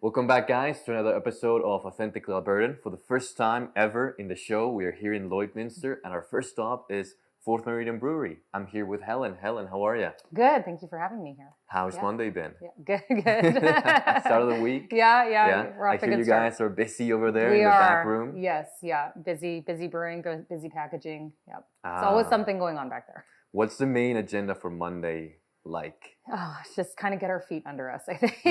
Welcome back, guys, to another episode of Authentically Albertan. For the first time ever in the show, we are here in Lloydminster, and our first stop is Fourth Meridian Brewery. I'm here with Helen. Helen, how are you? Good. Thank you for having me here. How's Monday been? Yeah, good. Start of the week? Yeah. We're off I to a hear good you start. guys are busy over there We in the are. back room. Yes, yeah. Busy brewing, busy packaging. Yep. There's always something going on back there. What's the main agenda for Monday like? Oh, it's just kind of get our feet under us, I think.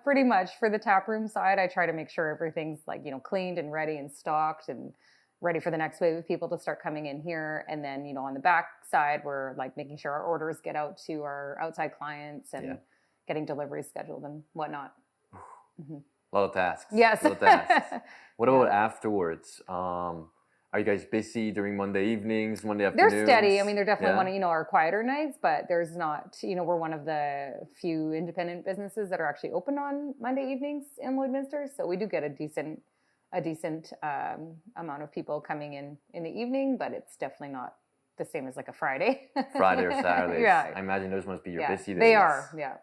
Pretty much. For the tap room side, I try to make sure everything's cleaned and ready and stocked and ready for the next wave of people to start coming in here. And then, on the back side, we're making sure our orders get out to our outside clients and getting deliveries scheduled and whatnot. Mm-hmm. A lot of tasks. Yes. A lot of tasks. What about afterwards? Are you guys busy during Monday evenings, Monday afternoons? They're steady. I mean, they're definitely one of, our quieter nights, but there's not, we're one of the few independent businesses that are actually open on Monday evenings in Lloydminster. So we do get a decent amount of people coming in the evening, but it's definitely not the same as like a Friday. Friday or Saturdays. Yeah. I imagine those must be your busy days. They are, yeah.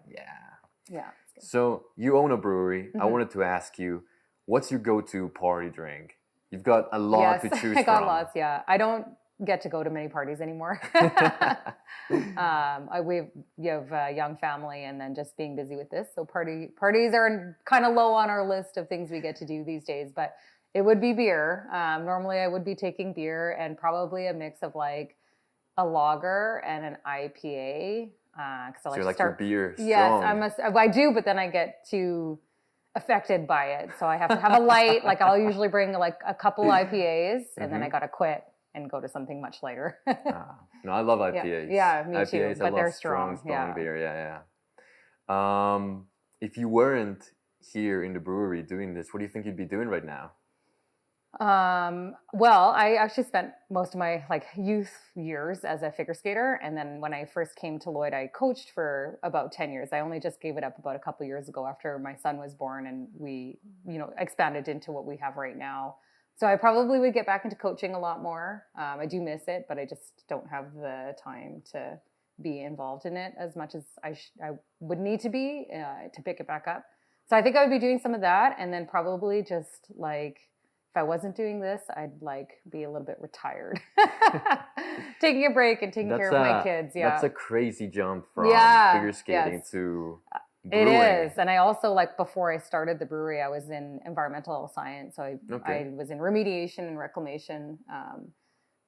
Yeah. So you own a brewery. Mm-hmm. I wanted to ask you, what's your go-to party drink? You've got a lot to choose from. I got lots, yeah. I don't get to go to many parties anymore. We have a young family and then just being busy with this. So parties are kind of low on our list of things we get to do these days, but it would be beer. Normally I would be taking beer and probably a mix of like a lager and an IPA. So you like your beer strong. Yes, I do, but then I get too affected by it. So I have to have a light. I'll usually bring like a couple IPAs and then I got to quit and go to something much lighter. No, I love IPAs. Yeah, me IPAs, too. But they're strong. Beer. Yeah. If you weren't here in the brewery doing this, what do you think you'd be doing right now? Well, I actually spent most of my youth years as a figure skater. And then when I first came to Lloyd, I coached for about 10 years. I only just gave it up about a couple years ago after my son was born and we, expanded into what we have right now. So I probably would get back into coaching a lot more. I do miss it, but I just don't have the time to be involved in it as much as I would need to be to pick it back up. So I think I would be doing some of that. And then probably just if I wasn't doing this, I'd be a little bit retired, taking a break and taking care of my kids. Yeah, that's a crazy jump from figure skating to brewing. It is, and I also before I started the brewery, I was in environmental science, so I was in remediation and reclamation,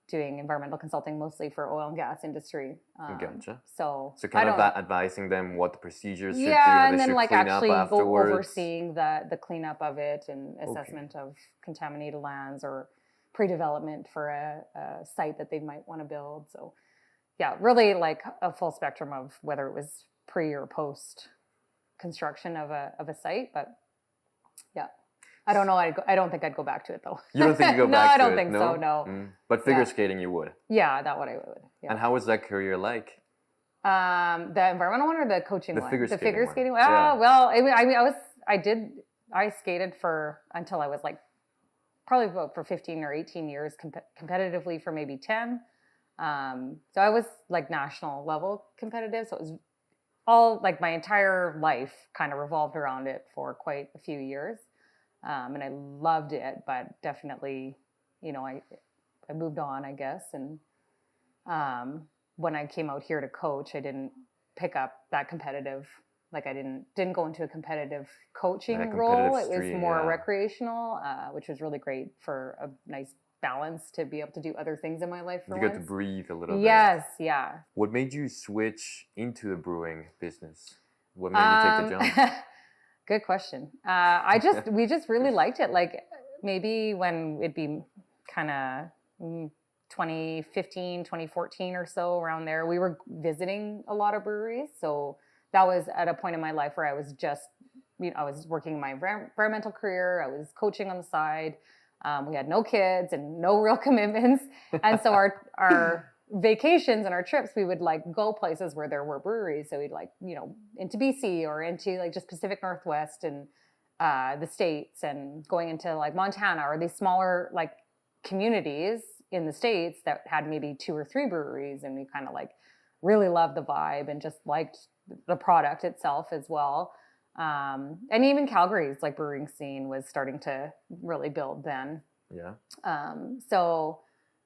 doing environmental consulting mostly for oil and gas industry. Gotcha. So kind of advising them what the procedures should be, and then actually overseeing the cleanup of it and assessment of contaminated lands or pre-development for a site that they might want to build. So yeah, really a full spectrum of whether it was pre or post construction of a site, but yeah. I don't know. I don't think I'd go back to it though. You don't think you go back to it? No, I don't think so. No. But figure skating, you would. Yeah, that what I would. Yeah. And how was that career like? The environmental one or the coaching one? The figure skating one. Oh, well, I skated until I was probably about for 15 or 18 years competitively for maybe 10. So I was national level competitive. So it was all my entire life kind of revolved around it for quite a few years. And I loved it, but definitely, I moved on, I guess. And when I came out here to coach, I didn't pick up that competitive. I didn't go into a competitive coaching role. It was more recreational, which was really great for a nice balance to be able to do other things in my life. You got to breathe a little bit. Yes, yeah. What made you switch into the brewing business? What made you take the jump? Good question. We just really liked it. Maybe when it'd be kind of 2015, 2014 or so, around there, we were visiting a lot of breweries. So that was at a point in my life where I was just, I was working my environmental career. I was coaching on the side. We had no kids and no real commitments. And so our vacations and our trips, we would go places where there were breweries. So we'd into BC or into just Pacific Northwest and the States, and going into Montana or these smaller communities in the States that had maybe 2 or 3 breweries. And we kind of really loved the vibe and just liked the product itself as well. And even Calgary's like brewing scene was starting to really build then. Yeah. So,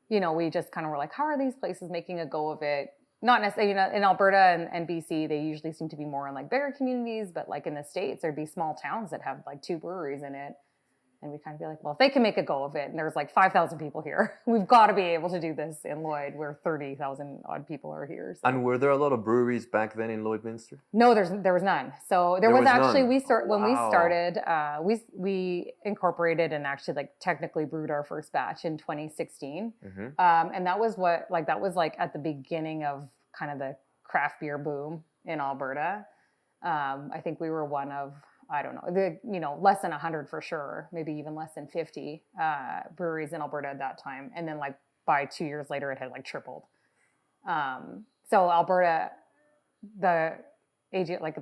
we just kind of were like, how are these places making a go of it? Not necessarily, in Alberta and BC, they usually seem to be more in like bigger communities, but like in the States, there'd be small towns that have like 2 breweries in it. And we kind of be like, well, if they can make a go of it, and there's like 5,000 people here, we've got to be able to do this in Lloyd, where 30,000 odd people are here. So. And were there a lot of breweries back then in Lloydminster? No, there was none. So there was actually none. When we started, we incorporated and actually like technically brewed our first batch in 2016, and that was at the beginning of kind of the craft beer boom in Alberta. I think we were one of, I don't know, less than 100 for sure, maybe even less than 50 breweries in Alberta at that time. And then like by 2 years later, it had like tripled. So Alberta, the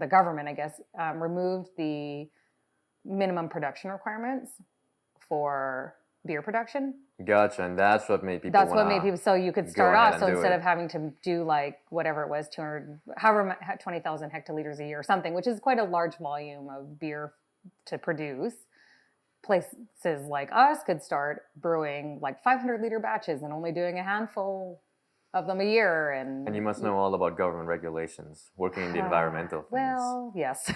government, I guess, removed the minimum production requirements for beer production. Gotcha, and that's what made people. So you could start off. So instead of having to do like whatever it was, 20,000 hectoliters a year or something, which is quite a large volume of beer to produce, places like us could start brewing like 500-liter batches and only doing a handful of them a year. And you must know all about government regulations, working in the environmental things. Well, yes.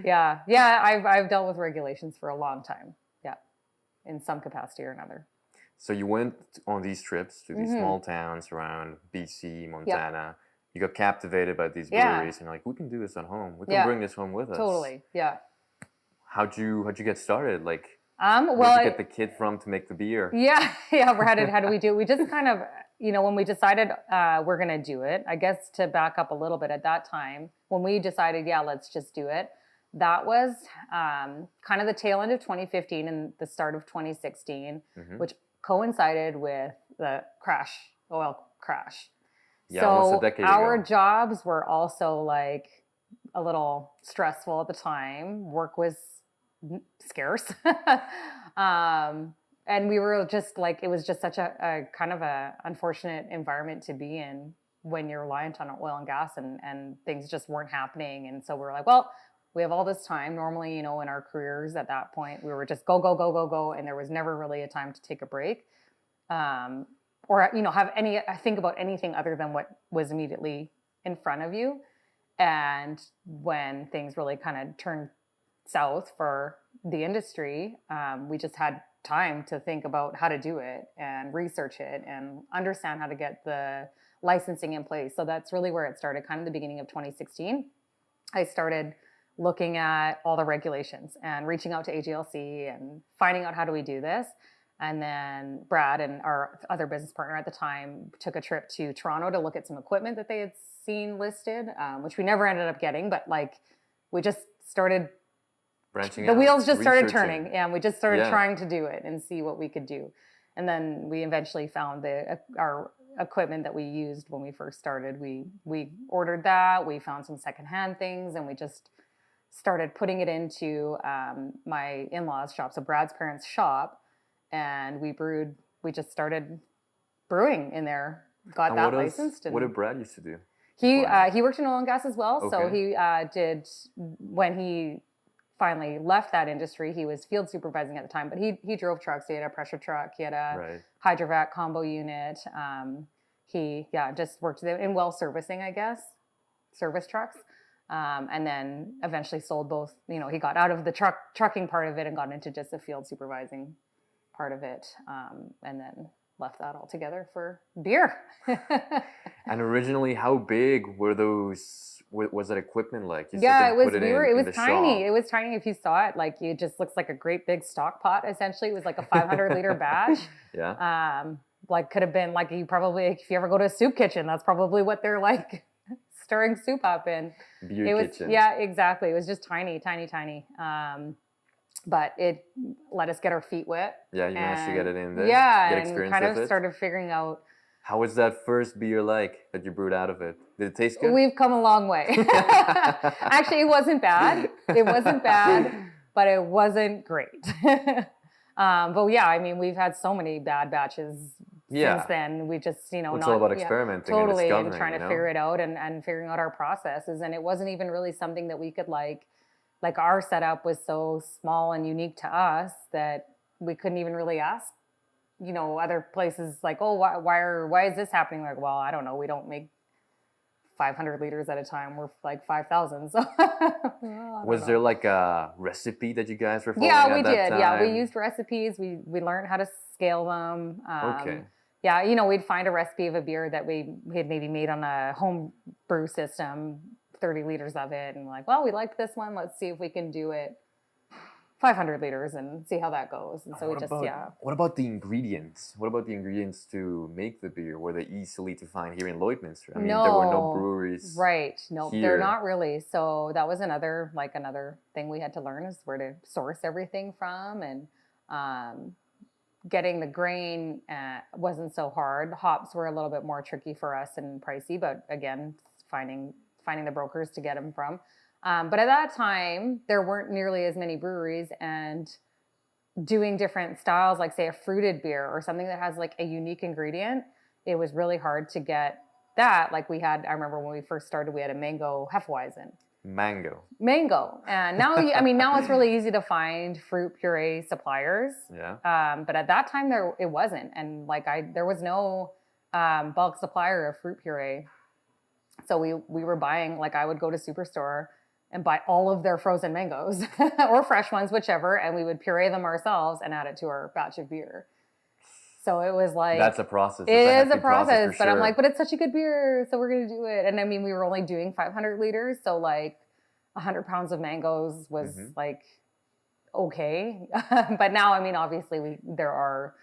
Yeah. I've dealt with regulations for a long time. In some capacity or another. So you went on these trips to these small towns around BC, Montana. Yep. You got captivated by these breweries, and you're like, we can do this at home. We can bring this home with us. Totally, yeah. How'd you get started? Like, where'd you get the kid from to make the beer? Yeah. How do we do it? We just kind of, when we decided we're going to do it, I guess to back up a little bit at that time, when we decided, let's just do it, that was kind of the tail end of 2015 and the start of 2016, which coincided with the oil crash. Yeah, so almost a decade our ago. jobs were also like a little stressful at the time. Work was scarce. And we were just like, it was just such a kind of a unfortunate environment to be in when you're reliant on oil and gas and things just weren't happening. And so we're like, well, we have all this time. Normally, in our careers at that point, we were just go, go, go, go, go. And there was never really a time to take a break. Or, think about anything other than what was immediately in front of you. And when things really kind of turned south for the industry, we just had time to think about how to do it and research it and understand how to get the licensing in place. So that's really where it started, kind of the beginning of 2016. I started looking at all the regulations and reaching out to AGLC and finding out how do we do this. And then Brad and our other business partner at the time took a trip to Toronto to look at some equipment that they had seen listed, which we never ended up getting, but like we just started branching the out, wheels just started researching. turning, and we just started trying to do it and see what we could do. And then we eventually found our equipment that we used when we first started. We ordered that, we found some secondhand things, and we just started putting it into my in-laws' shop, so Brad's parents' shop, and we just started brewing in there, got that licensed. What did Brad used to do? He worked in oil and gas as well, so he when he finally left that industry, he was field supervising at the time, but he drove trucks. He had a pressure truck, he had a hydrovac combo unit. He just worked in well servicing, I guess, service trucks. And then eventually sold both, he got out of the trucking part of it and got into just the field supervising part of it. And then left that altogether for beer. And originally, how big were those, was that equipment like? It was tiny. It was tiny. If you saw it, like it just looks like a great big stock pot, essentially. It was like a 500-liter batch. Yeah. Like could have been like, if you ever go to a soup kitchen, that's probably what they're like. Stirring soup up in. Kitchen. Yeah, exactly. It was just tiny. But it let us get our feet wet. Yeah, you managed to get it in there. Yeah, get and experience kind with of it. started figuring out. How was that first beer like that you brewed out of it? Did it taste good? We've come a long way. Actually, it wasn't bad. But it wasn't great. But yeah, I mean, we've had so many bad batches since then. We just, it's all about experimenting and totally, discovering, and trying to figure it out and figuring out our processes. And it wasn't even really something that we could like our setup was so small and unique to us that we couldn't even really ask, other places like, oh, why is this happening? Like, well, I don't know. We don't make 500 liters at a time. We're like 5,000. So was there like a recipe that you guys were following? Yeah, we did. Time? Yeah, we used recipes. We learned how to scale them. Okay. Yeah, we'd find a recipe of a beer that we had maybe made on a home brew system, 30 liters of it. And like, well, we liked this one. Let's see if we can do it 500 liters and see how that goes. And so What about the ingredients? What about the ingredients to make the beer? Were they easily to find here in Lloydminster? I mean, there were no breweries. Right. No, they're not really. So that was another thing we had to learn is where to source everything from. And getting the grain wasn't so hard. Hops were a little bit more tricky for us and pricey, but again, finding the brokers to get them from. But at that time, there weren't nearly as many breweries, and doing different styles, like say a fruited beer or something that has like a unique ingredient, it was really hard to get that. Like I remember when we first started, we had a mango Hefeweizen. Mango. And now, now it's really easy to find fruit puree suppliers. Yeah. But at that time it wasn't. And there was no bulk supplier of fruit puree. So we were buying, like I would go to Superstore and buy all of their frozen mangoes or fresh ones, whichever, and we would puree them ourselves and add it to our batch of beer. So it was like... That's a process. It is a process, but I'm like, but it's such a good beer, so we're going to do it. And I mean, we were only doing 500 liters, so like 100 pounds of mangoes was like, okay. But now, I mean, obviously there are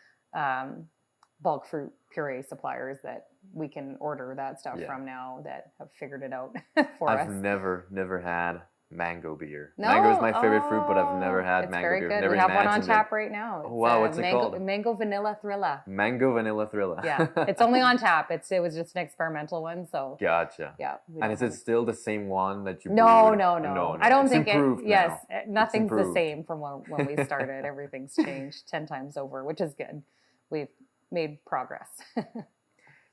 bulk fruit puree suppliers that we can order that stuff from now that have figured it out for us. I've never had mango beer. No? Mango is my favorite fruit, but I've never had mango beer. Good. We have one on tap right now. It's wow, what's it called? Mango Vanilla Thrilla. Mango Vanilla Thrilla. Yeah, it's only on tap. It was just an experimental one, so. Gotcha. Yeah. And is it still the same one that you brewed? No. I don't think improved yes, nothing's the same from when we started. Everything's changed 10 times over, which is good. We've made progress.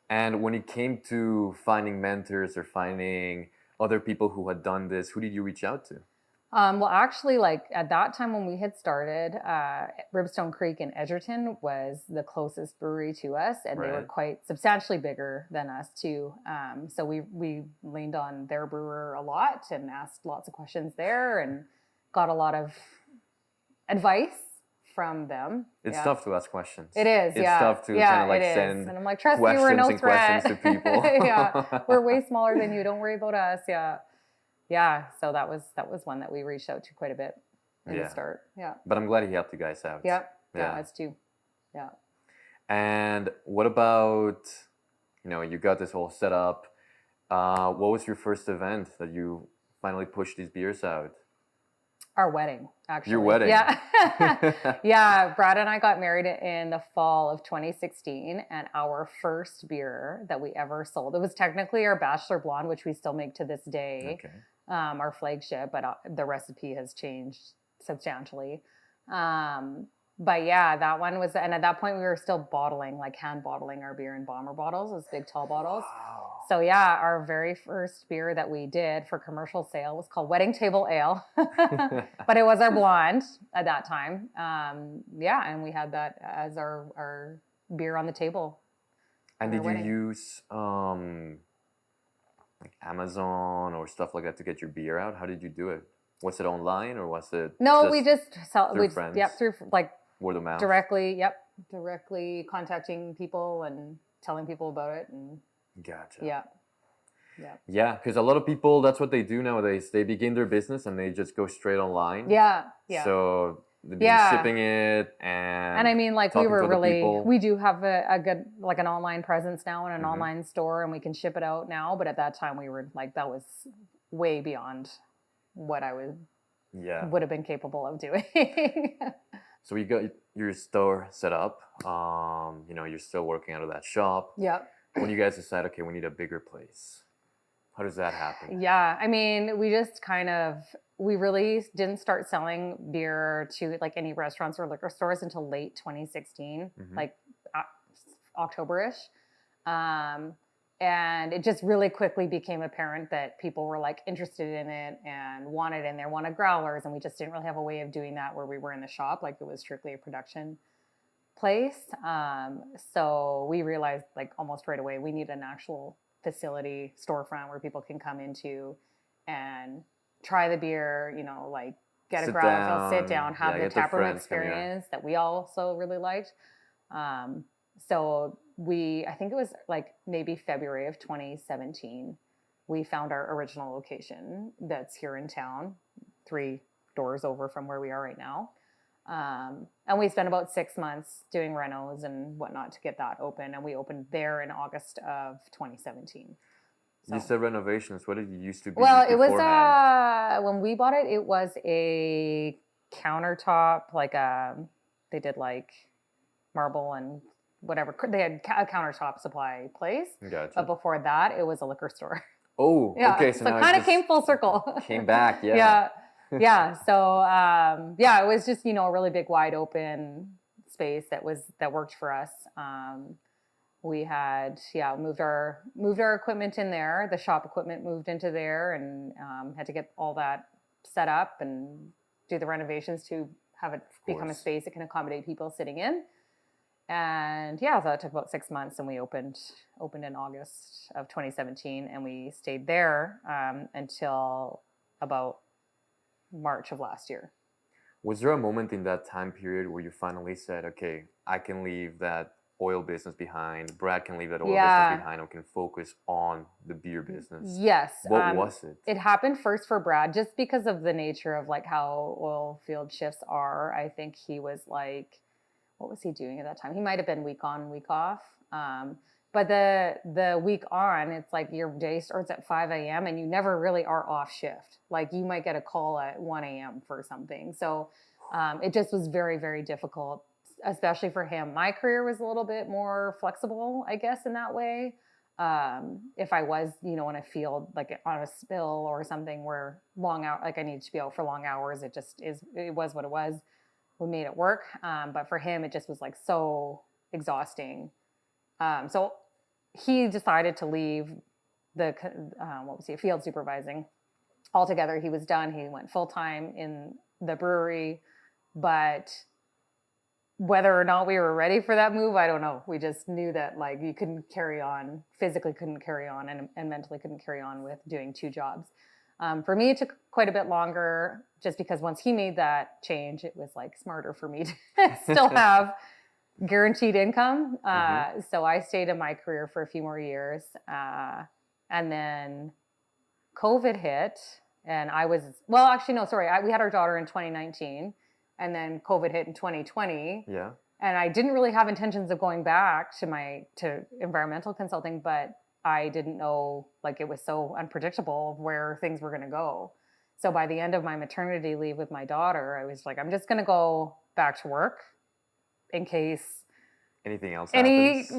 And when it came to finding mentors or finding other people who had done this, who did you reach out to? Well, actually, like at that time when we had started, Ribstone Creek in Edgerton was the closest brewery to us, and they were quite substantially bigger than us too. So we leaned on their brewer a lot and asked lots of questions there and got a lot of advice from them. It's tough to ask questions. It is, It's tough to kind of like send and I'm like, trust me, we're no threat. Questions to people. Yeah, we're way smaller than you. Don't worry about us. Yeah. So that was one that we reached out to quite a bit in the start. Yeah. But I'm glad he helped you guys out. Yeah. Us too. Yeah. And what about, you got this whole setup. What was your first event that you finally pushed these beers out? Our wedding, actually. Your wedding? Yeah. Yeah, Brad and I got married in the fall of 2016, and our first beer that we ever sold, it was technically our Bachelor Blonde, which we still make to this day, our flagship, but the recipe has changed substantially. But yeah, that one was, and at that point we were still bottling, like hand bottling our beer in bomber bottles, those big tall bottles. Wow. So yeah, our very first beer that we did for commercial sale was called Wedding Table Ale, but it was our blonde at that time. And we had that as our beer on the table. And did you use like Amazon or stuff like that to get your beer out? How did you do it? Was it online or was it? No, we just friends? Through like word of mouth. Directly contacting people and telling people about it and. Gotcha. Yeah, because a lot of people, that's what they do nowadays. They begin their business and they just go straight online. Yeah. So they've been shipping it and I mean, like we do have a good, like an online presence now and an online store, and we can ship it out now. But at that time we were like, that was way beyond what I would have been capable of doing. So you got your store set up. You're still working out of that shop. Yep. When you guys decide, okay, we need a bigger place, how does that happen? Yeah, I mean, we really didn't start selling beer to like any restaurants or liquor stores until late 2016. Like October-ish. And it just really quickly became apparent that people were like interested in it and wanted growlers. And we just didn't really have a way of doing that where we were in the shop. Like it was strictly a production place. So we realized like almost right away, we need an actual facility storefront where people can come into and try the beer, you know, like get a growler, sit down, have the taproom experience that we also really liked. So I think it was like maybe February of 2017, we found our original location that's here in town, 3 doors over from where we are right now. And we spent about 6 months doing renos and whatnot to get that open. And we opened there in August of 2017. So. You said renovations. What did you used to be? Well, it was, when we bought it, it was a countertop, like they did like marble and whatever. They had a countertop supply place. Gotcha. But before that, it was a liquor store. Oh, yeah. Okay. So it kind of came full circle. Came back, yeah. Yeah. Yeah. So, it was just, you know, a really big, wide open space that worked for us. We had, moved our equipment in there. The shop equipment moved into there and had to get all that set up and do the renovations to have it become a space that can accommodate people sitting in. And so that took about 6 months, and we opened in August of 2017, and we stayed there until about March of last year. Was there a moment in that time period where you finally said, okay, I can leave that oil business behind, Brad can leave that oil business behind, and can focus on the beer business? Yes. What was it? It happened first for Brad, just because of the nature of like how oil field shifts are. I think he was like, what was he doing at that time? He might have been week on, week off. But the week on, it's like your day starts at 5 a.m. and you never really are off shift. Like you might get a call at 1 a.m. for something. So it just was very, very difficult, especially for him. My career was a little bit more flexible, I guess, in that way. If I was, you know, in a field, like on a spill or something where long hour, like I needed to be out for long hours, it was what it was. We made it work. But for him, it just was like so exhausting. So he decided to leave field supervising altogether. He was done. He went full-time in the brewery, but whether or not we were ready for that move, I don't know. We just knew that like you couldn't carry on, physically couldn't carry on, and mentally couldn't carry on with doing 2 jobs. For me, it took quite a bit longer, just because once he made that change, it was like smarter for me to still have guaranteed income. So I stayed in my career for a few more years. And then COVID hit, and we had our daughter in 2019, and then COVID hit in 2020. Yeah. And I didn't really have intentions of going back to environmental consulting, but I didn't know, like it was so unpredictable of where things were going to go. So by the end of my maternity leave with my daughter, I was like, I'm just going to go back to work in case any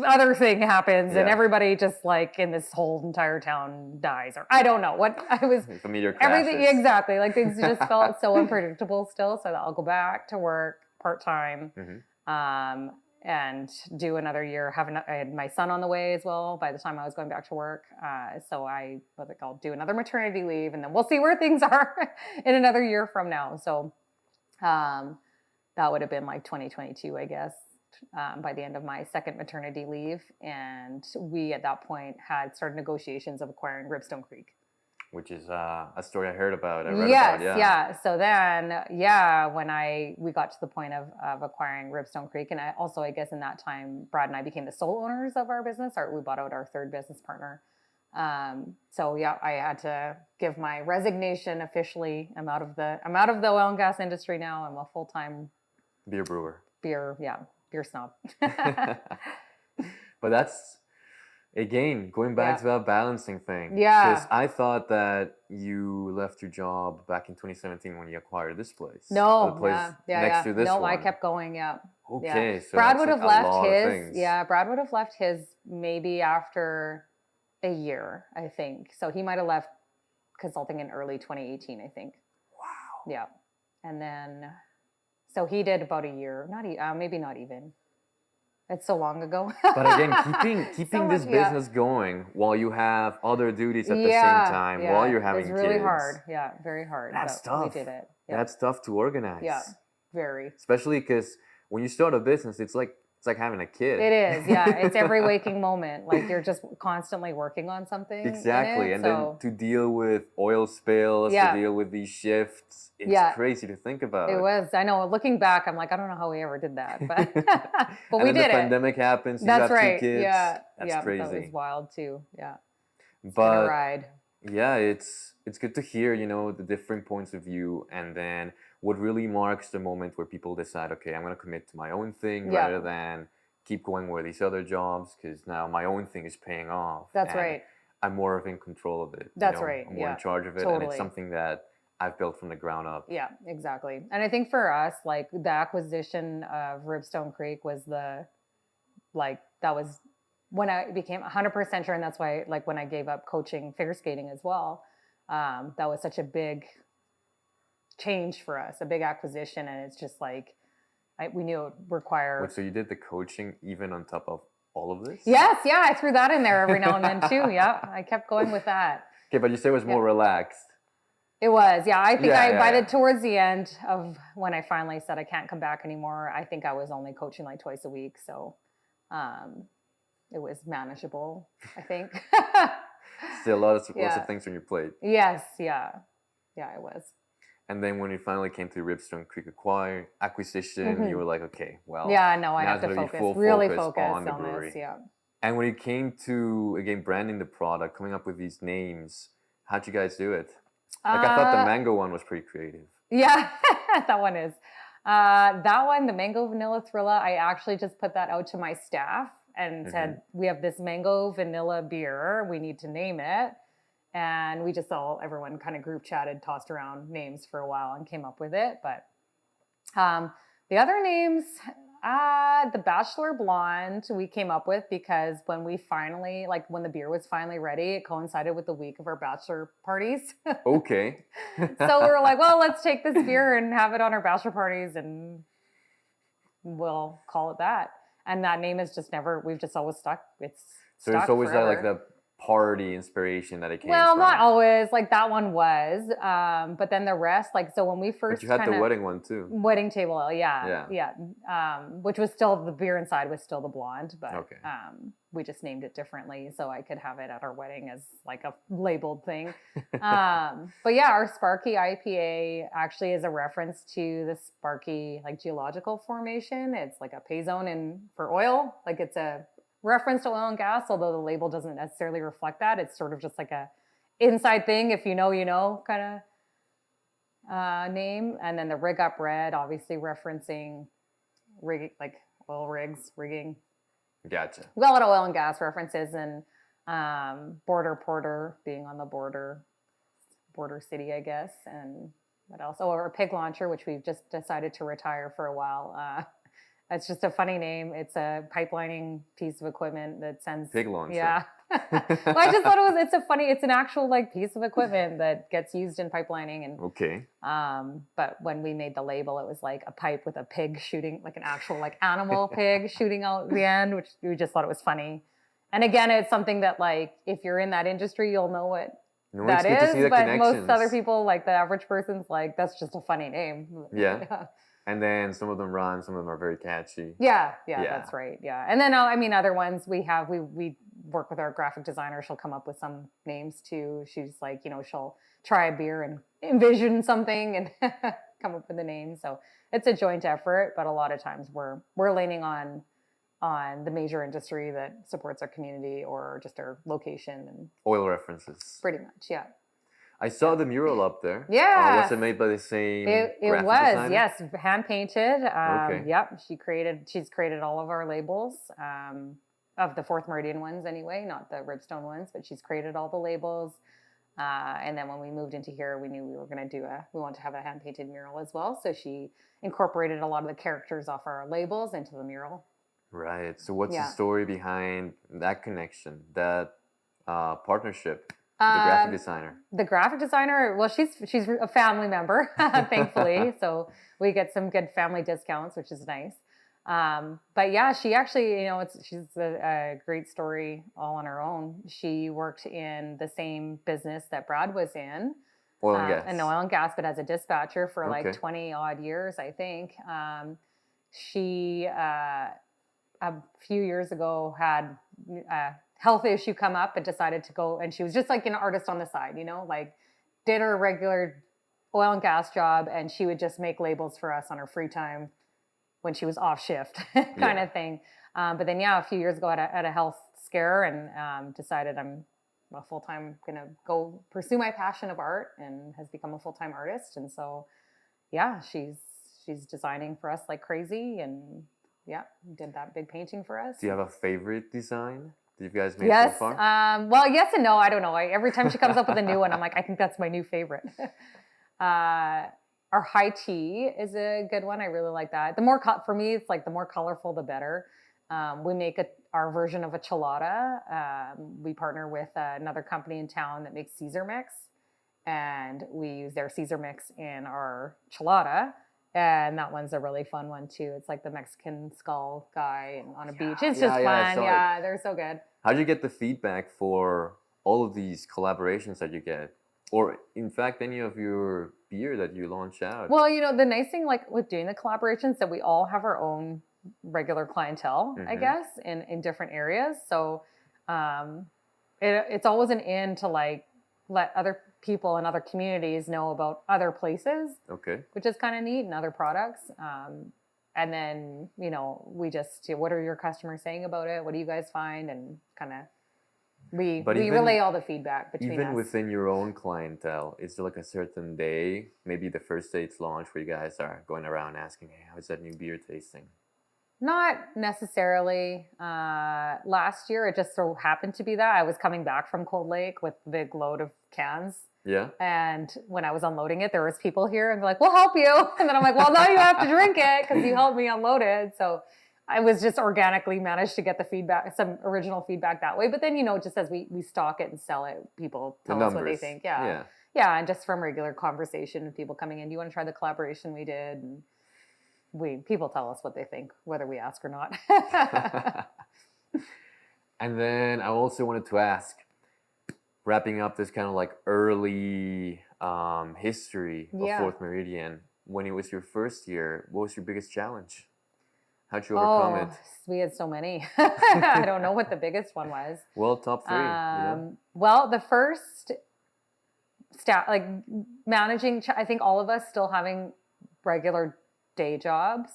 other thing happens, and everybody just like in this whole entire town dies, or I don't know what I was. Familiar crashes. Everything exactly, like things just felt so unpredictable still. So I'll go back to work part-time, and do another year. I had my son on the way as well by the time I was going back to work. So I was like, I'll do another maternity leave, and then we'll see where things are in another year from now. So that would have been like 2022, I guess. By the end of my second maternity leave. And we, at that point, had started negotiations of acquiring Ribstone Creek. Which is a story I heard about. I read about, yeah. So then, when we got to the point of acquiring Ribstone Creek, and I guess in that time, Brad and I became the sole owners of our business. We bought out our third business partner. I had to give my resignation officially. I'm out of the oil and gas industry now. I'm a full-time beer brewer. Beer snob. But that's, again, going back to that balancing thing. Yeah. Because I thought that you left your job back in 2017 when you acquired this place. No. The place next to this one. No, I kept going, Okay, so Brad would have left his. Yeah, Brad would have left his maybe after a year, I think. So he might have left consulting in early 2018, I think. Wow. Yeah. And then... So he did about a year, maybe not even. It's so long ago. But again, keeping this business going while you have other duties at the same time, while you're having kids. It's really hard. Yeah, very hard. That's tough. We did it. Yeah. That's tough to organize. Yeah, very. Especially because when you start a business, it's like having a kid. It is, yeah. It's every waking moment. Like you're just constantly working on something. Exactly. And then to deal with oil spills, to deal with these shifts, it's crazy to think about. It was. I know. Looking back, I'm like, I don't know how we ever did that. But, but we did it. The pandemic happens. You got 2 kids. Yeah. That's crazy. That was wild too. Yeah. It's been a ride. Yeah, it's good to hear, the different points of view, and then what really marks the moment where people decide, okay, I'm going to commit to my own thing rather than keep going with these other jobs, because now my own thing is paying off. That's right. I'm more in control of it. That's right. I'm more in charge of it, and it's something that I've built from the ground up. Yeah, exactly. And I think for us, like the acquisition of Ribstone Creek was that was when I became 100% sure, and that's why, like, when I gave up coaching figure skating as well, that was such a big change for us, a big acquisition, and it's just like we knew it would require. Wait, so you did the coaching even on top of all of this? Yes, yeah, I threw that in there every now and then too. Yeah, I kept going with that. Okay, but you said it was more relaxed. It was, yeah. I think towards the end of when I finally said I can't come back anymore, I think I was only coaching like twice a week, so. It was manageable, I think. Still lots of things on your plate. Yes, yeah. Yeah, it was. And then when you finally came to Ribstone Creek acquisition, you were like, okay, well. Yeah, no, I have to focus. Really focus on the brewery. This, yeah. And when it came to, again, branding the product, coming up with these names, how'd you guys do it? Like, I thought the mango one was pretty creative. Yeah, that one is. That one, the mango vanilla thrilla, I actually just put that out to my staff and said, we have this mango vanilla beer, we need to name it. And we just everyone kind of group chatted, tossed around names for a while and came up with it. But the other names, the Bachelor Blonde we came up with because when we finally, like when the beer was finally ready, it coincided with the week of our bachelor parties. Okay. So we were like, well, let's take this beer and have it on our bachelor parties and we'll call it that. And that name is just we've just always stuck. It's always that like the party inspiration that it came from. Well, not always. Like that one was. But then the rest, like, so when we first But you had the wedding one too. Wedding table, yeah. Which was still, the beer inside was still the blonde, but we just named it differently so I could have it at our wedding as like a labeled thing. But yeah, our Sparky IPA actually is a reference to the Sparky like geological formation. It's like a pay zone for oil. Like it's a reference to oil and gas, although the label doesn't necessarily reflect that. It's sort of just like a inside thing, if you know kind of name. And then the Rig Up Red, obviously referencing like oil rigs, rigging. Gotcha. We got a lot of oil and gas references, and Border Porter being on the border city, I guess. And what else? Oh, or Pig Launcher, which we've just decided to retire for a while. It's just a funny name. It's a pipelining piece of equipment that sends Pig Launcher. Yeah. Well, I just thought it's an actual like piece of equipment that gets used in pipelining. And okay. But when we made the label, it was like a pipe with a pig shooting, like an actual like animal pig shooting out the end, which we just thought it was funny. And again, it's something that like if you're in that industry, you'll know what that is. But most other people, like the average person's like, that's just a funny name. Yeah. And then some of them rhyme, some of them are very catchy. Yeah, that's right. Yeah. And then, I mean, other ones we work with our graphic designer. She'll come up with some names too. She's like, she'll try a beer and envision something and come up with a name. So it's a joint effort, but a lot of times we're leaning on the major industry that supports our community or just our location and oil references. Pretty much, yeah. I saw the mural up there. Yeah. Was it made by the same It was, designer? Yes, hand painted. Okay. Yep, she's created all of our labels, of the Fourth Meridian ones anyway, not the Ribstone ones, but she's created all the labels. And then when we moved into here, we knew we were going to we wanted to have a hand painted mural as well. So she incorporated a lot of the characters off our labels into the mural. Right. So what's the story behind that connection, that partnership? The graphic designer. The graphic designer, well, she's a family member, thankfully. So we get some good family discounts, which is nice. But yeah, she actually, she's a great story all on her own. She worked in the same business that Brad was in. Oil and gas. And oil and gas, but as a dispatcher for like 20 odd years, I think. She, a few years ago, had a health issue come up and decided to go, and she was just like an artist on the side, like did her regular oil and gas job, and she would just make labels for us on her free time when she was off shift kind of thing. But then, a few years ago I had a health scare and decided I'm a full-time going to go pursue my passion of art, and has become a full-time artist. And so, she's designing for us like crazy, and did that big painting for us. Do you have a favorite design that you guys made so far? Well, yes and no. I don't know. Every time she comes up with a new one, I'm like, I think that's my new favorite. Our high tea is a good one. I really like that. For me, it's like the more colorful, the better. We make our version of a chelada. We partner with another company in town that makes Caesar mix, and we use their Caesar mix in our chelada. And that one's a really fun one too. It's like the Mexican skull guy on a beach. It's just fun. They're so good. How do you get the feedback for all of these collaborations that you get? Or in fact, any of your beer that you launch out? Well, the nice thing like with doing the collaborations that we all have our own regular clientele, I guess, in different areas. So it's always an in to like let other people in other communities know about other places, which is kind of neat, and other products. And then, we just, what are your customers saying about it? What do you guys find? And kind of, we relay all the feedback between us. Even within your own clientele, is there like a certain day, maybe the first day it's launched, where you guys are going around asking, hey, how's that new beer tasting? Not necessarily. Last year, it just so happened to be that I was coming back from Cold Lake with a big load of cans. Yeah. And when I was unloading it, there was people here and they're like, we'll help you. And then I'm like, well, now you have to drink it because you helped me unload it. So I was just organically managed to get the feedback, some original feedback that way. But then, just as we stock it and sell it, people tell us what they think. Yeah. And just from regular conversation with people coming in, do you want to try the collaboration we did? And people tell us what they think, whether we ask or not. And then I also wanted to ask, wrapping up this kind of like early history of Fourth Meridian, when it was your first year, what was your biggest challenge? How'd you overcome it? We had so many. I don't know what the biggest one was. Well, top three. Well, the first like managing, I think all of us still having regular day jobs,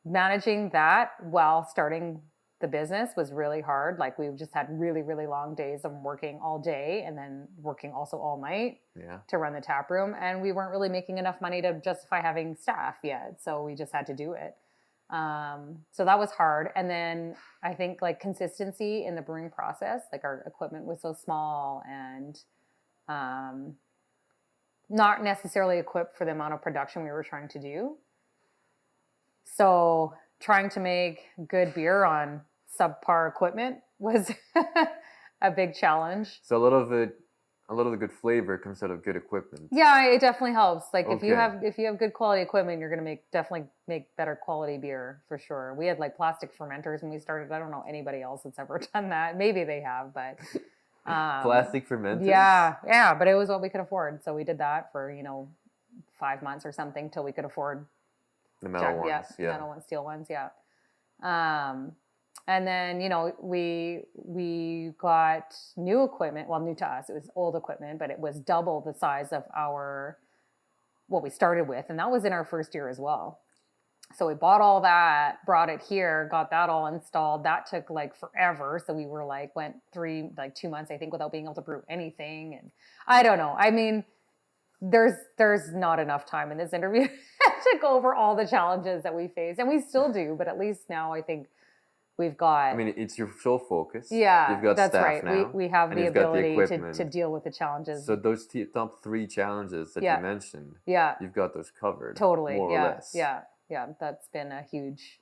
managing that while starting the business was really hard. Like we just had really, really long days of working all day and then working also all night to run the tap room. And we weren't really making enough money to justify having staff yet. So we just had to do it. So that was hard. And then I think like consistency in the brewing process, like our equipment was so small and not necessarily equipped for the amount of production we were trying to do. So trying to make good beer on subpar equipment was a big challenge. So a lot of the good flavor comes out of good equipment. Yeah, it definitely helps. Like if you have good quality equipment, you're going to definitely make better quality beer for sure. We had like plastic fermenters when we started. I don't know anybody else that's ever done that. Maybe they have, but plastic fermenters. Yeah, but it was what we could afford, so we did that for 5 months or something till we could afford the metal ones. Metal ones, steel ones. And then, we got new equipment. Well, new to us. It was old equipment, but it was double the size of what we started with. And that was in our first year as well. So we bought all that, brought it here, got that all installed. That took like forever. So we were went 2 months, I think, without being able to brew anything. And I don't know. I mean, there's not enough time in this interview to go over all the challenges that we face. And we still do, but at least now I think we've got... I mean, it's your sole focus. Yeah, you've got that's staff right. now, we have the ability to deal with the challenges. So those top 3 challenges that you mentioned, you've got those covered. Totally, more or less. Yeah, that's been a huge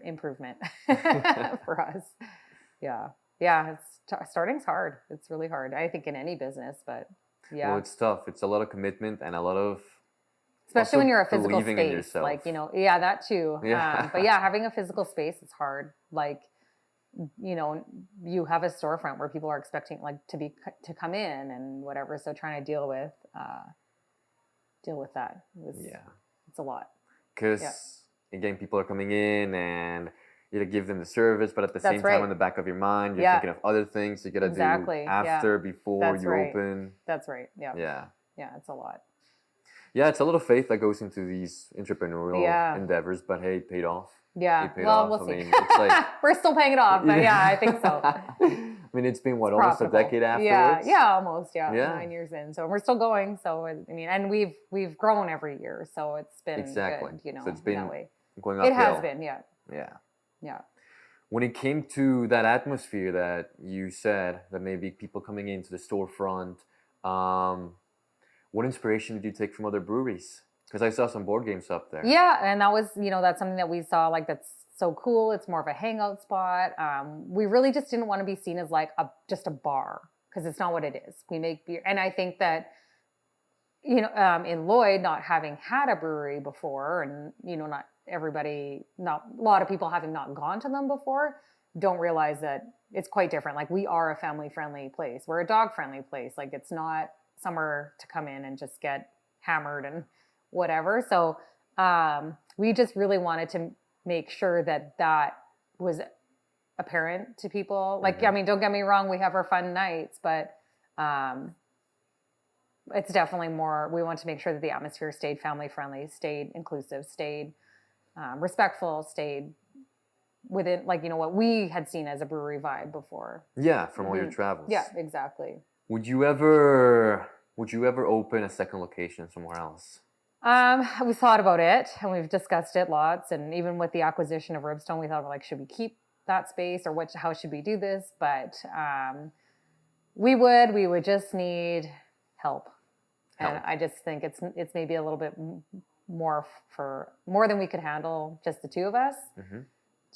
improvement for us. Yeah, starting's hard. It's really hard. I think in any business, but yeah. Well, it's tough. It's a lot of commitment and a lot of Especially Also when you're a physical believing in space, yourself. like, yeah, that too. Yeah. But yeah, having a physical space is hard. Like, you have a storefront where people are expecting like to come in and whatever. So trying to deal with that it's a lot. Because again, people are coming in and you gotta give them the service, but at the same time, in the back of your mind, you're thinking of other things you gotta do after, before you open. That's right. Yeah. Yeah, it's a lot. Yeah, it's a little faith that goes into these entrepreneurial endeavors, but hey, it paid off. Yeah, we'll see. Mean, it's like, we're still paying it off, but yeah, I think so. I mean, it's been almost a decade afterwards. Almost 9 years in. So we're still going. So I mean, and we've grown every year, so it's been good, So it's been that way. Going uphill. It has been, yeah. When it came to that atmosphere that you said, that maybe people coming into the storefront, what inspiration did you take from other breweries? Because I saw some board games up there. Yeah, and that was, that's something that we saw, like, that's so cool. It's more of a hangout spot. We really just didn't want to be seen as like just a bar, because it's not what it is. We make beer. And I think that, in Lloyd, not having had a brewery before, and, not a lot of people having not gone to them before, don't realize that it's quite different. Like, we are a family-friendly place. We're a dog-friendly place. Like, it's not somewhere to come in and just get hammered and whatever. So we just really wanted to make sure that was apparent to people. Like, I mean, don't get me wrong, we have our fun nights, but it's definitely more, we want to make sure that the atmosphere stayed family-friendly, stayed inclusive, stayed respectful, stayed within, like, what we had seen as a brewery vibe before. Yeah, from all your travels. Yeah, exactly. Would you ever open a second location somewhere else? We thought about it, and we've discussed it lots. And even with the acquisition of Ribstone, we thought, like, should we keep that space, or how should we do this? But we would just need help. And I just think it's maybe a little bit more than we could handle, just the two of us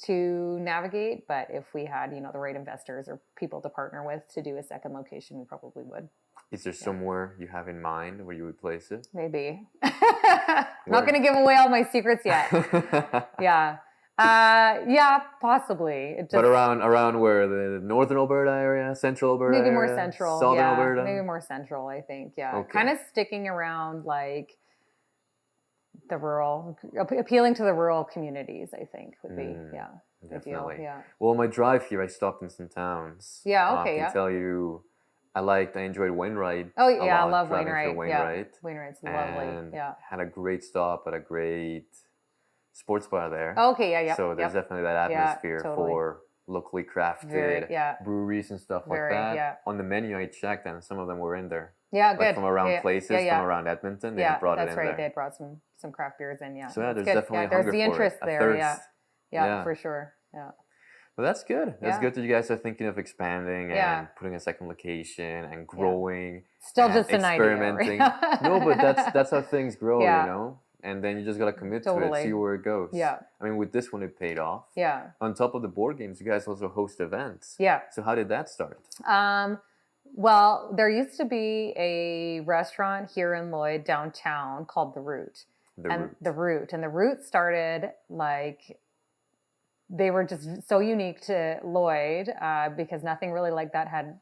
to navigate. But if we had, the right investors or people to partner with to do a second location, we probably would. Is there somewhere you have in mind where you would place it? Maybe. Not going to give away all my secrets yet. Yeah. Possibly. But around where? The northern Alberta area, central Alberta maybe area, more central. Southern Alberta? Maybe more central, I think. Yeah. Okay. Kind of sticking around, like, the rural, appealing to the rural communities, I think, would be, definitely. Ideal. Yeah. Well, on my drive here, I stopped in some towns. Yeah, okay, I can tell you, I enjoyed Wainwright. Oh, yeah, I love Wainwright. Yeah, Wainwright's lovely. And yeah. had a great stop at a great sports bar there. Okay, yeah. So there's definitely that atmosphere for locally crafted breweries and stuff like that. Yeah. On the menu, I checked, and some of them were in there. Yeah, good. Like from around places, from around Edmonton, they brought it in there. Yeah, that's right. They had brought some craft beers in, So yeah, there's definitely a hunger there's the interest for it, there, yeah, for sure, yeah. Well, that's good. That's good that you guys are thinking of expanding and putting a second location and growing. Still and just an experimenting. No, but that's how things grow, And then you just gotta commit to it, see where it goes. Yeah. I mean, with this one, it paid off. Yeah. On top of the board games, you guys also host events. Yeah. So how did that start? Well, there used to be a restaurant here in Lloyd downtown called The Root. The Root started, like, they were just so unique to Lloyd because nothing really like that had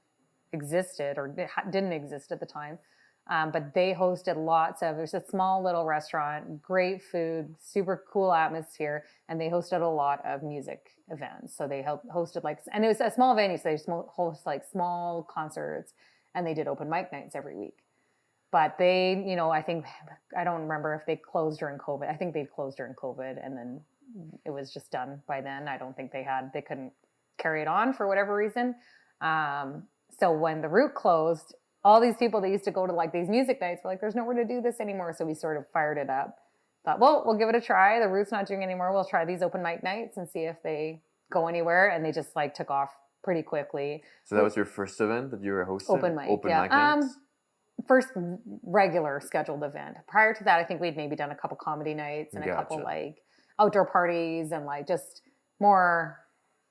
existed or didn't exist at the time. But they hosted it was a small little restaurant, great food, super cool atmosphere, and they hosted a lot of music events. So they hosted and it was a small venue, so they host like small concerts, and they did open mic nights every week. But they, I don't remember if they closed during COVID. I think they closed during COVID, and then it was just done by then. I don't think they couldn't carry it on for whatever reason. So when the Root closed, all these people that used to go to like these music nights were like, there's nowhere to do this anymore. So we sort of fired it up. Thought, well, we'll give it a try. The Root's not doing anymore. We'll try these open mic nights and see if they go anywhere. And they just like took off pretty quickly. So that was your first event that you were hosting? Open mic nights? First regular scheduled event. Prior to that, I think we'd maybe done a couple comedy nights and a couple like outdoor parties and like just more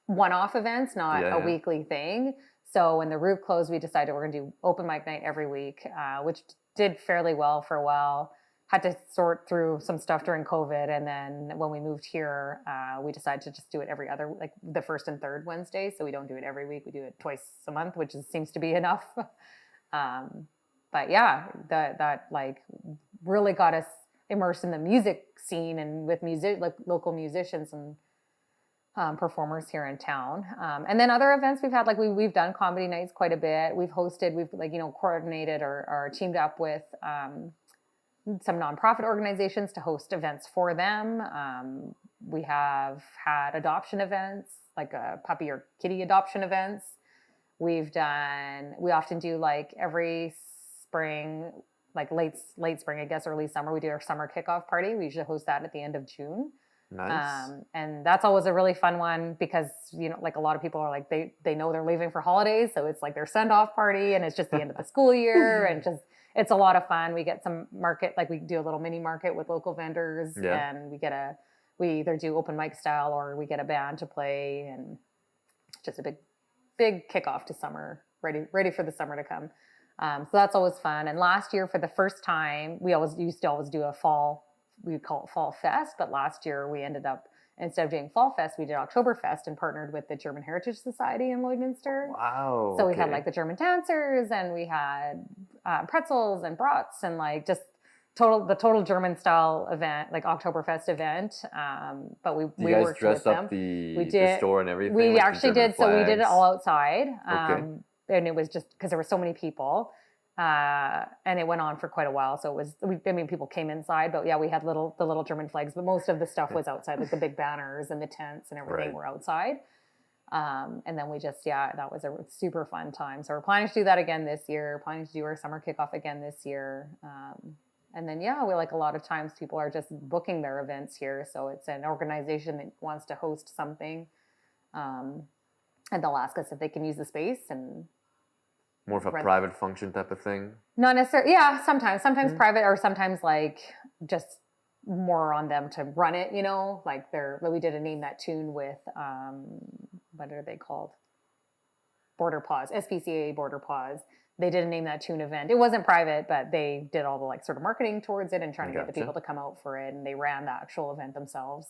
one-off events, not a weekly thing. So when the Root closed, we decided we're going to do open mic night every week, which did fairly well for a while. had to sort through some stuff during COVID. And then when we moved here, we decided to just do it every other, like the first and third Wednesday. So we don't do it every week. We do it twice a month, which seems to be enough. But yeah, that like really got us immersed in the music scene and with like local musicians and performers here in town. And then other events we've had, like we've done comedy nights quite a bit. We've hosted, we've like, coordinated or teamed up with some nonprofit organizations to host events for them. We have had adoption events, like puppy or kitty adoption events. We often do like every spring, like late spring, I guess, early summer, we do our summer kickoff party. We usually host that at the end of June. Nice. And that's always a really fun one because, like a lot of people are like, they know they're leaving for holidays. So it's like their send off party and it's just the end of the school year and it's a lot of fun. We get some market, like we do a little mini market with local vendors and we either do open mic style or we get a band to play and just a big kickoff to summer, ready for the summer to come. So that's always fun. And last year for the first time, we used to always do a fall, we would call it Fall Fest. But last year we ended up, instead of doing Fall Fest, we did Oktoberfest and partnered with the German Heritage Society in Lloydminster. Wow. So we had like the German dancers and we had pretzels and brats and like just the total German style event, like Oktoberfest event. But we guys worked dressed with up them. the store and everything? We like actually did. So we did it all outside. Okay. And it was just because there were so many people. And it went on for quite a while. So people came inside, but yeah, we had the little German flags, but most of the stuff was outside, like the big banners and the tents and everything were outside. And then that was a super fun time. So we're planning to do that again this year, planning to do our summer kickoff again this year. And then, we like a lot of times people are just booking their events here. So it's an organization that wants to host something. And they'll ask us if they can use the space and more of a private function type of thing? Not necessarily. Yeah, sometimes private or sometimes like just more on them to run it, like we did a Name That Tune with, what are they called? Border Paws, SPCA Border Paws. They did a Name That Tune event. It wasn't private, but they did all the like sort of marketing towards it and trying to get the people to come out for it. And they ran the actual event themselves.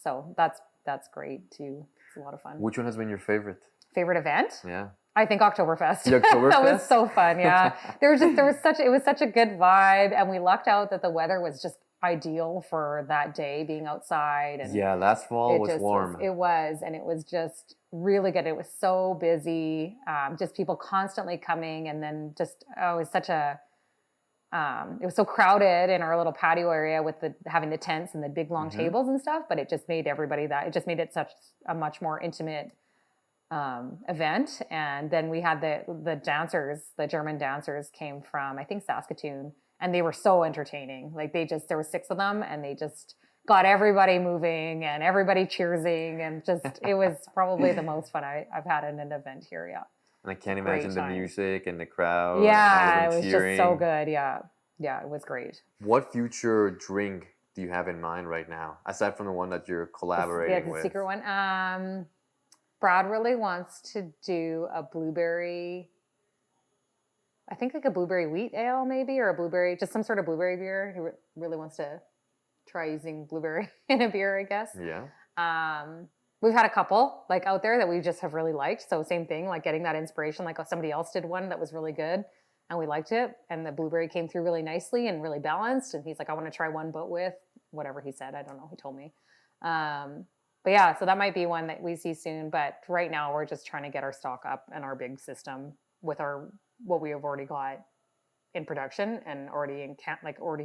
So that's great too. It's a lot of fun. Which one has been your favorite? Favorite event? Yeah. I think Oktoberfest. The Oktoberfest? That was so fun. Yeah. It was such a good vibe. And we lucked out that the weather was just ideal for that day, being outside. And yeah, last fall was warm. It was just really good. It was so busy. Just people constantly coming. And then it was it was so crowded in our little patio area with having the tents and the big long tables and stuff. But it just made it such a much more intimate event. And then we had the dancers, the German dancers came from, I think, Saskatoon, and they were so entertaining. Like there were 6 of them and they just got everybody moving and everybody cheersing and it was probably the most fun I've had in an event here. Yeah. And I can't imagine the music and the crowd. Yeah, it was just so good. Yeah. Yeah, it was great. What future drink do you have in mind right now, aside from the one that you're collaborating with? The secret one. Brad really wants to do a blueberry, I think like a blueberry wheat ale maybe, or just some sort of blueberry beer. He really wants to try using blueberry in a beer, I guess. Yeah. We've had a couple like out there that we just have really liked. So same thing, like getting that inspiration, like somebody else did one that was really good and we liked it. And the blueberry came through really nicely and really balanced. And he's like, I want to try one, but with whatever he said. I don't know. He told me. But yeah, so that might be one that we see soon. But right now we're just trying to get our stock up and our big system with what we have already got in production and already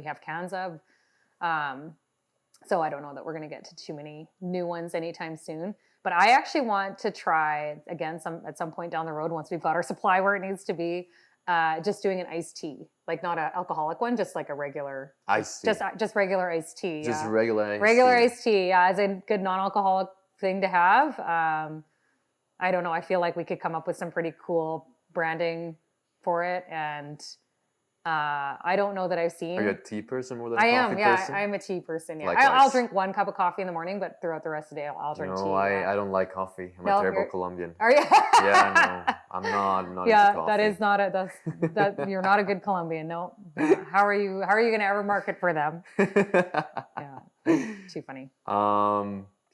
have cans of. So I don't know that we're going to get to too many new ones anytime soon. But I actually want to try again at some point down the road, once we've got our supply where it needs to be, just doing an iced tea, like not an alcoholic one, just like a regular iced tea. Just regular iced tea. Just regular iced tea. Yeah, as a good non-alcoholic thing to have. I don't know. I feel like we could come up with some pretty cool branding for it and I don't know that I've seen. Are you a tea person more than a coffee person? I'm a tea person. Yeah, I'll drink one cup of coffee in the morning, but throughout the rest of the day, I'll drink tea. No, I don't like coffee. I'm a terrible Colombian. Are you? Yeah, no, I'm not into coffee. That is not that you're not a good Colombian. No. How are you going to ever market for them? Yeah, too funny.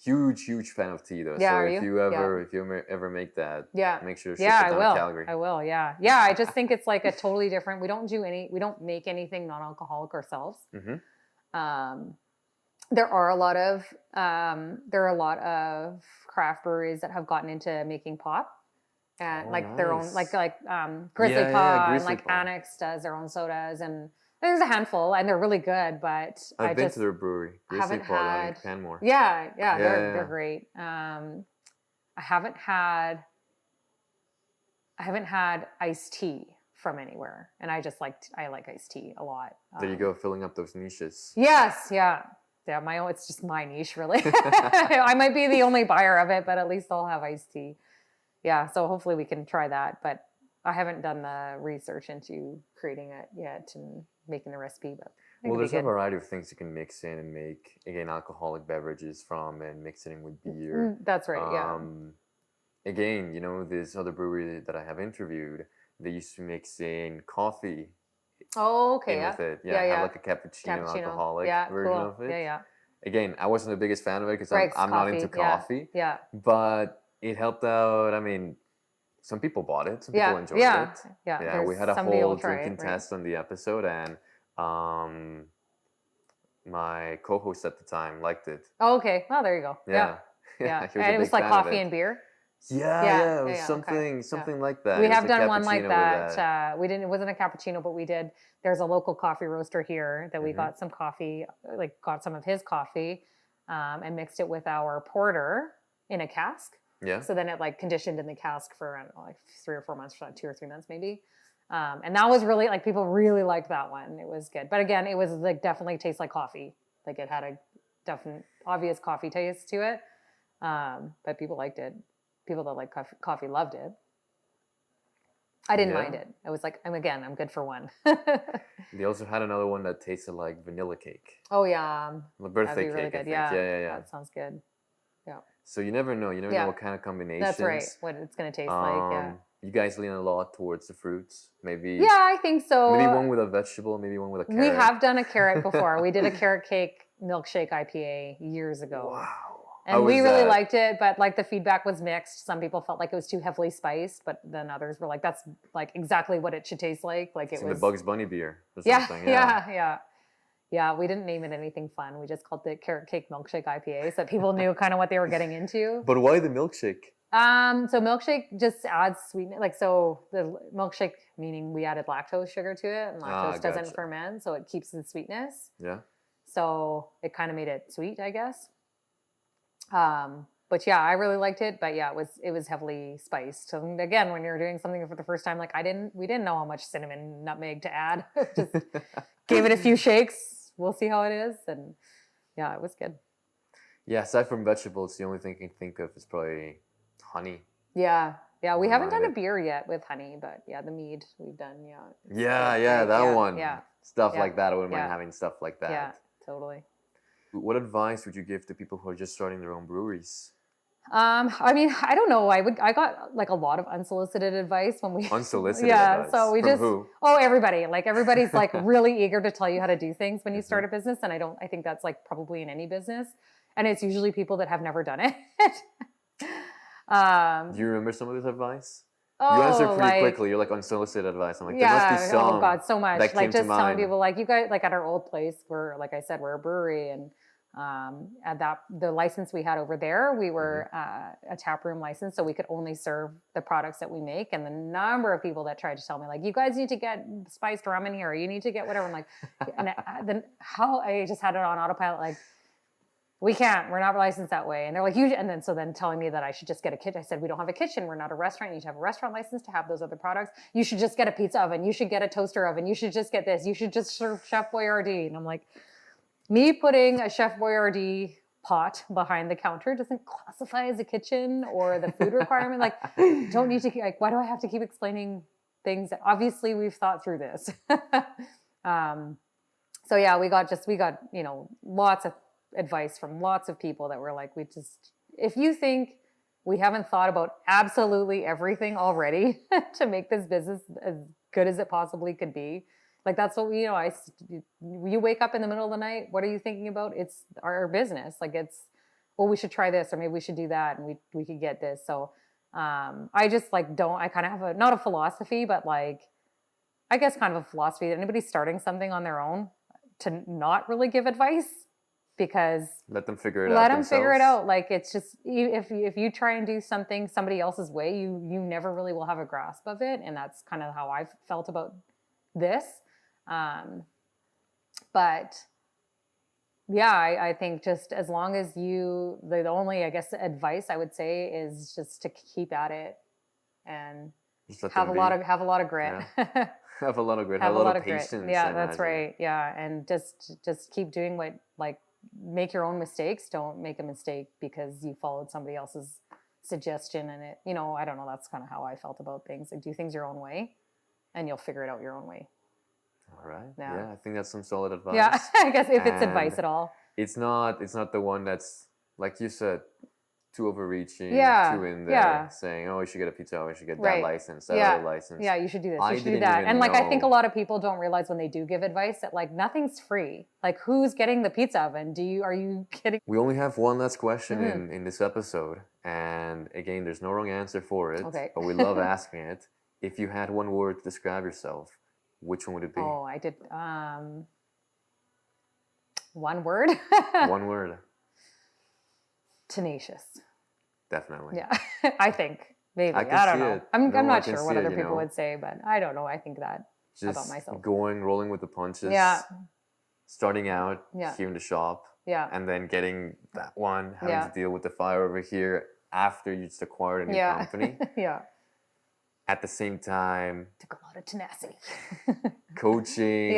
Huge fan of tea though. Yeah, so if you ever make that, make sure to ship it down to Calgary. I will. Yeah. I just think it's like a totally different. We don't make anything non-alcoholic ourselves. There are a lot of craft breweries that have gotten into making pop, and their own Grizzly Paw and like Annex does their own sodas, and there's a handful, and they're really good. But I've been to their brewery, Grizzly Paw down in Canmore. They're great. I haven't had iced tea from anywhere, and I like iced tea a lot. There you go, filling up those niches. Yes, yeah, it's just my niche, really. I might be the only buyer of it, but at least I'll have iced tea. Yeah, so hopefully we can try that, but I haven't done the research into creating it yet and making the recipe. But there's a variety of things you can mix in and make, again, alcoholic beverages from, and mix it in with beer. That's right, yeah. Again, this other brewery that I have interviewed, they used to mix in coffee. Oh, okay, with it. Have like a cappuccino alcoholic version of it. Yeah. Again, I wasn't the biggest fan of it because I'm not into coffee. Yeah. But it helped out. I mean, some people bought it. Some people enjoyed it. Yeah. We had a whole drinking test on the episode, and my co-host at the time liked it. Oh, okay. Well, there you go. Yeah. And it was like coffee and beer. Yeah, it was something like that. We have done one like that. It wasn't a cappuccino, but we did. There's a local coffee roaster here that we got some coffee, got some of his coffee, and mixed it with our porter in a cask. Yeah. So then it conditioned in the cask for, I don't know, 3 or 4 months, 2 or 3 months maybe. And that was really, people really liked that one. It was good. But again, it was definitely tastes like coffee. It had a definite, obvious coffee taste to it. But people liked it. People that like coffee loved it. I didn't mind it. I was I'm good for one. They also had another one that tasted like vanilla cake. Oh yeah. The birthday cake. Really good. Yeah. That sounds good. Yeah. So you never know. You never know what kind of combinations. That's right. What it's going to taste like. Yeah. You guys lean a lot towards the fruits, maybe. Yeah, I think so. Maybe one with a vegetable, maybe one with a carrot. We have done a carrot before. We did a carrot cake milkshake IPA years ago. Wow. And we really liked it, but the feedback was mixed. Some people felt like it was too heavily spiced, but then others were like, that's exactly what it should taste like. It was the Bugs Bunny beer or something. Yeah, we didn't name it anything fun. We just called it carrot cake milkshake IPA so that people knew kind of what they were getting into. But why the milkshake? So milkshake just adds sweetness. So the milkshake, meaning we added lactose sugar to it, and lactose doesn't ferment, so it keeps the sweetness. Yeah. So it kind of made it sweet, I guess. But yeah, I really liked it. But yeah, it was heavily spiced. So again, when you're doing something for the first time, we didn't know how much cinnamon, nutmeg to add. Just gave it a few shakes. We'll see how it is, and yeah, it was good. Yeah, aside from vegetables, the only thing I can think of is probably honey. Yeah, we haven't done a beer yet with honey, but yeah, the mead we've done. That one. Yeah, stuff like that. I wouldn't mind having stuff like that. Yeah, totally. What advice would you give to people who are just starting their own breweries? I mean, I don't know. I got a lot of unsolicited advice when we unsolicited advice. So we From who? Everybody. Everybody's really eager to tell you how to do things when you start a business, and I think that's probably in any business, and it's usually people that have never done it. Do you remember some of this advice? You answered pretty quickly. You're unsolicited advice. I'm there must be some. Oh God, so much. That came just to mind. Telling people you guys at our old place, we're I said, we're a brewery, and at the license we had over there, we were a tap room license, so we could only serve the products that we make. And the number of people that tried to tell me you guys need to get spiced rum in here, you need to get whatever. I'm and then how I just had it on autopilot, we can't, we're not licensed that way. And they're then telling me that I should just get a kitchen. I said, we don't have a kitchen. We're not a restaurant. You need to have a restaurant license to have those other products. You should just get a pizza oven. You should get a toaster oven. You should just get this. You should just serve Chef Boyardee. And I'm me putting a Chef Boyardee pot behind the counter doesn't classify as a kitchen or the food requirement. Don't need to, why do I have to keep explaining things. Obviously, we've thought through this. So yeah, we got lots of advice from lots of people that were like, if you think we haven't thought about absolutely everything already to make this business as good as it possibly could be, like that's what you wake up in the middle of the night, what are you thinking about? It's our business. Like we should try this, or maybe we should do that, and we could get this. So I just I kind of have not a philosophy, but like, I guess kind of a philosophy that anybody starting something on their own to not really give advice, because let them figure it out themselves. Like, it's just, if you try and do something somebody else's way, you never really will have a grasp of it. And that's kind of how I've felt about this. But yeah, I think just as long as the only, I guess, advice I would say is just to keep at it and have a lot of grit. Yeah. Have a lot of grit. Have a lot of patience. Yeah, that's right. Yeah, and just keep doing make your own mistakes. Don't make a mistake because you followed somebody else's suggestion, and it, I don't know. That's kind of how I felt about things. Like, do things your own way, and you'll figure it out your own way. All right. Yeah, I think that's some solid advice. Yeah, I guess if it's advice at all. It's not the one that's, like you said, too overreaching, too in there, saying, oh, you should get a pizza, you should get that license, that other license. Yeah, you should do this, you should do that. And I think a lot of people don't realize when they do give advice that nothing's free. Like, who's getting the pizza oven? Are you kidding? We only have one last question in this episode. And again, there's no wrong answer for it. Okay. But we love asking it. If you had one word to describe yourself, which one would it be? Oh, I did. One word? One word. Tenacious. Definitely. Yeah, I think maybe. I don't know. I'm not sure what other people would say, but I don't know. I think that about myself. Rolling with the punches. Yeah. Starting out here in the shop. Yeah. And then getting that one, having to deal with the fire over here after you just acquired a new company. Yeah. At the same time, took a lot of tenacity. Coaching,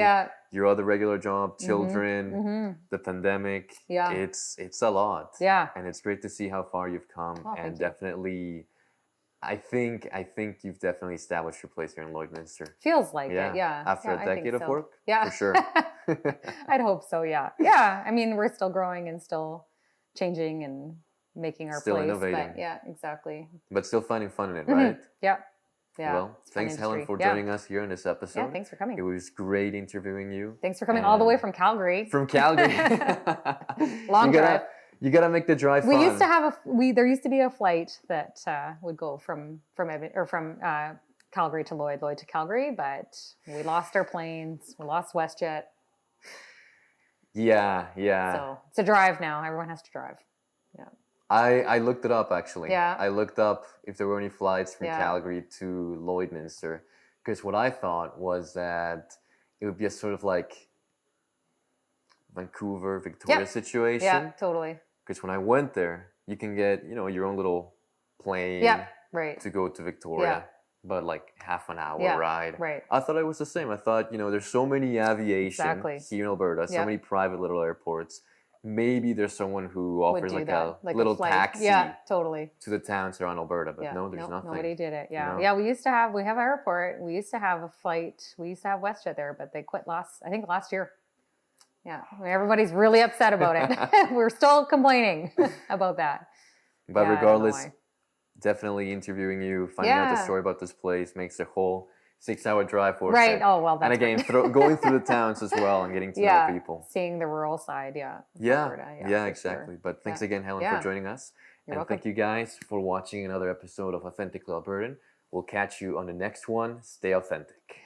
your other regular job, children, the pandemic. Yeah. It's a lot. Yeah. And it's great to see how far you've come. Oh, and definitely, I think you've definitely established your place here in Lloydminster. Feels like it, yeah. After a decade of work? Yeah. For sure. I'd hope so, yeah. Yeah, I mean, we're still growing and still changing and making our place. Innovating. But yeah, exactly. But still finding fun in it, right? Yeah. Yeah, well, thanks, Helen, for joining us here in this episode. Yeah, thanks for coming. It was great interviewing you. Thanks for coming all the way from Calgary. From Calgary. Long drive. You gotta make the drive fun. We used to have there used to be a flight that would go from Calgary to Lloyd to Calgary, but we lost our planes. We lost WestJet. Yeah. So it's a drive now. Everyone has to drive. Yeah. I looked it up, actually. Yeah. I looked up if there were any flights from Calgary to Lloydminster, because what I thought was that it would be a sort of like Vancouver, Victoria situation. Yeah, totally. Because when I went there, you can get, your own little plane to go to Victoria, but like half an hour ride. Right. I thought it was the same. I thought, there's so many aviation here in Alberta, so many private little airports. Maybe there's someone who offers like a little taxi to the towns around Alberta, but no, there's nothing. Nobody did it. Yeah. Yeah, we have an airport. We used to have a flight. We used to have WestJet there, but they quit last year. Yeah. Everybody's really upset about it. We're still complaining about that. But regardless, definitely interviewing you, finding out the story about this place makes a whole 6-hour drive for us. Right. Oh, well, that's and again, going through the towns as well and getting to know people. Seeing the rural side, Yeah, exactly. Sure. But thanks again, Helen, for joining us. You're welcome. Thank you guys for watching another episode of Authentically Albertan. We'll catch you on the next one. Stay authentic.